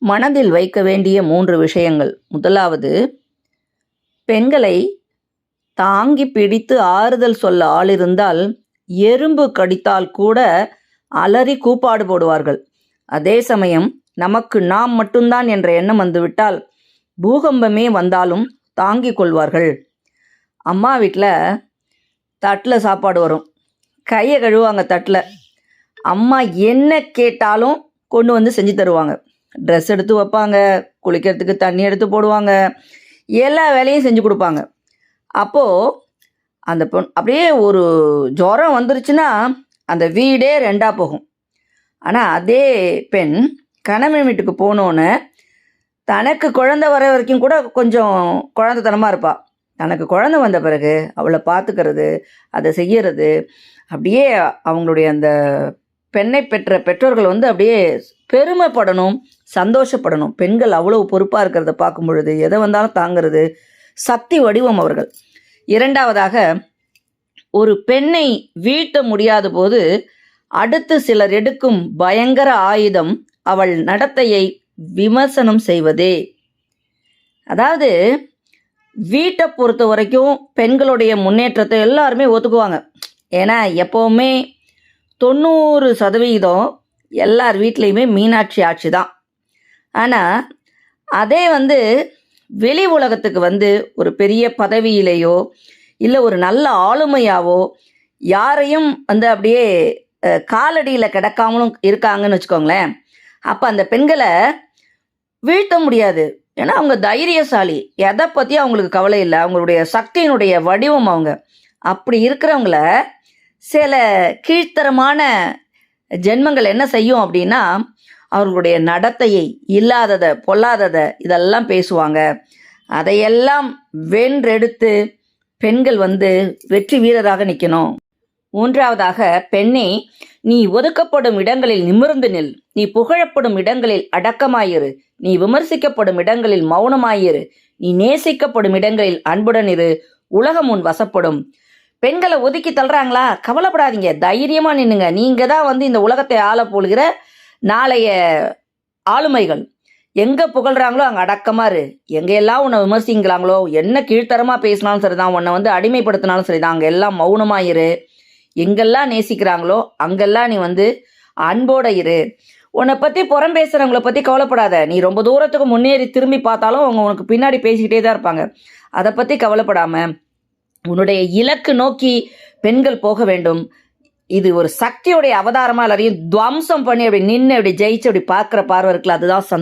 மனதில் வைக்க வேண்டிய 3 விஷயங்கள். முதலாவது, பெண்களை தாங்கி பிடித்து ஆறுதல் சொல்ல ஆள் இருந்தால், எறும்பு கடித்தால் கூட அலறி கூப்பாடு போடுவார்கள். அதே சமயம் நமக்கு நாம் மட்டும்தான் என்ற எண்ணம் வந்துவிட்டால், பூகம்பமே வந்தாலும் தாங்கிக் கொள்வார்கள். அம்மா வீட்டில் தட்டில் சாப்பாடு வரும். கையை கழுவாங்க தட்டில். அம்மா என்ன கேட்டாலும் கொண்டு வந்து செஞ்சு தருவாங்க. ட்ரெஸ் எடுத்து வைப்பாங்க, குளிக்கிறதுக்கு தண்ணி எடுத்து போடுவாங்க, எல்லா வேலையும் செஞ்சு கொடுப்பாங்க. அப்போது அந்த பொண் அப்படியே ஒரு ஜுரம் வந்துருச்சுன்னா அந்த வீடே 2ஆக போகும். ஆனால் அதே பெண் கணவன் வீட்டுக்கு போனோன்னு தனக்கு குழந்தை வர வரைக்கும் கூட கொஞ்சம் குழந்தைத்தனமாக இருப்பாள். தனக்கு குழந்தை வந்த பிறகு அவளை பார்த்துக்கிறது, அதை செய்யறது, அப்படியே அவங்களுடைய அந்த பெண்ணை பெற்ற பெற்றோர்கள் வந்து அப்படியே பெருமைப்படணும், சந்தோஷப்படணும். பெண்கள் அவ்வளவு பொறுப்பாக இருக்கிறத பார்க்கும் பொழுது எதை வந்தாலும் தாங்கிறது சக்தி வடிவம் அவர்கள். இரண்டாவதாக, ஒரு பெண்ணை வீழ்த்த முடியாத போது அடுத்து சிலர் எடுக்கும் பயங்கர ஆயுதம் அவள் நடத்தையை விமர்சனம் செய்வதே. அதாவது வீட்டை பொறுத்த வரைக்கும் பெண்களுடைய முன்னேற்றத்தை எல்லாருமே ஒத்துக்குவாங்க. ஏன்னா எப்போவுமே 90% எல்லார் வீட்லேயுமே மீனாட்சி ஆட்சி தான். ஆனால் அதே வந்து வெளி உலகத்துக்கு வந்து ஒரு பெரிய பதவியிலேயோ இல்லை ஒரு நல்ல ஆளுமையாவோ யாரையும் வந்து அப்படியே காலடியில் கிடக்காமலும் இருக்காங்கன்னு வச்சுக்கோங்களேன். அப்போ அந்த பெண்களை வீழ்த்த முடியாது. ஏன்னா அவங்க தைரியசாலி, எதை பற்றி அவங்களுக்கு கவலை இல்லை, அவங்களுடைய சக்தியினுடைய வடிவம் அவங்க. அப்படி இருக்கிறவங்கள சில கீழ்த்தரமான ஜென்மங்கள் என்ன செய்யும் அப்படின்னா, அவர்களுடைய நடத்தையை, இல்லாததை, பொல்லாததை இதெல்லாம் பேசுவாங்க. அதையெல்லாம் வென்றெடுத்து பெண்கள் வந்து வெற்றி வீரராக நிற்கணும். மூன்றாவதாக, பெண்ணே, நீ ஒதுக்கப்படும் இடங்களில் நிமிர்ந்து நில். நீ புகழப்படும் இடங்களில் அடக்கமாயிரு. நீ விமர்சிக்கப்படும் இடங்களில் மௌனமாயிரு. நீ நேசிக்கப்படும் இடங்களில் அன்புடன் இரு. உலகம் உன் வசப்படும். பெண்களை ஒதுக்கி தள்ளுறாங்களா? கவலைப்படாதீங்க, தைரியமாக நின்னுங்க. நீங்கள் தான் வந்து இந்த உலகத்தை ஆள போகிற நாளைய ஆளுமைகள். எங்கே புகழ்கிறாங்களோ அங்கே அடக்கமாக இரு. எங்கெல்லாம் உன்னை விமர்சிங்களாங்களோ, என்ன கீழ்த்தரமாக பேசினாலும் சரிதான், உன்னை வந்து அடிமைப்படுத்தினாலும் சரிதான், அங்கே எல்லாம் மௌனமாக இரு. எங்கெல்லாம் நேசிக்கிறாங்களோ அங்கெல்லாம் நீ வந்து அன்போட இரு. உன்னை பற்றி புறம் பேசுகிறவங்கள பற்றி கவலைப்படாத. நீ ரொம்ப தூரத்துக்கு முன்னேறி திரும்பி பார்த்தாலும் அவங்க உனக்கு பின்னாடி பேசிக்கிட்டே தான் இருப்பாங்க. அதை பற்றி கவலைப்படாமல் உன்னுடைய இலக்கு நோக்கி பெண்கள் போக வேண்டும். இது ஒரு சக்தியுடைய அவதாரமாக எல்லாரையும் துவம்சம் பண்ணி அப்படி நின்று அப்படி ஜெயிச்சு அப்படி பார்க்குற பார்வை இருக்குல்ல, அதுதான் சந்தோஷம்.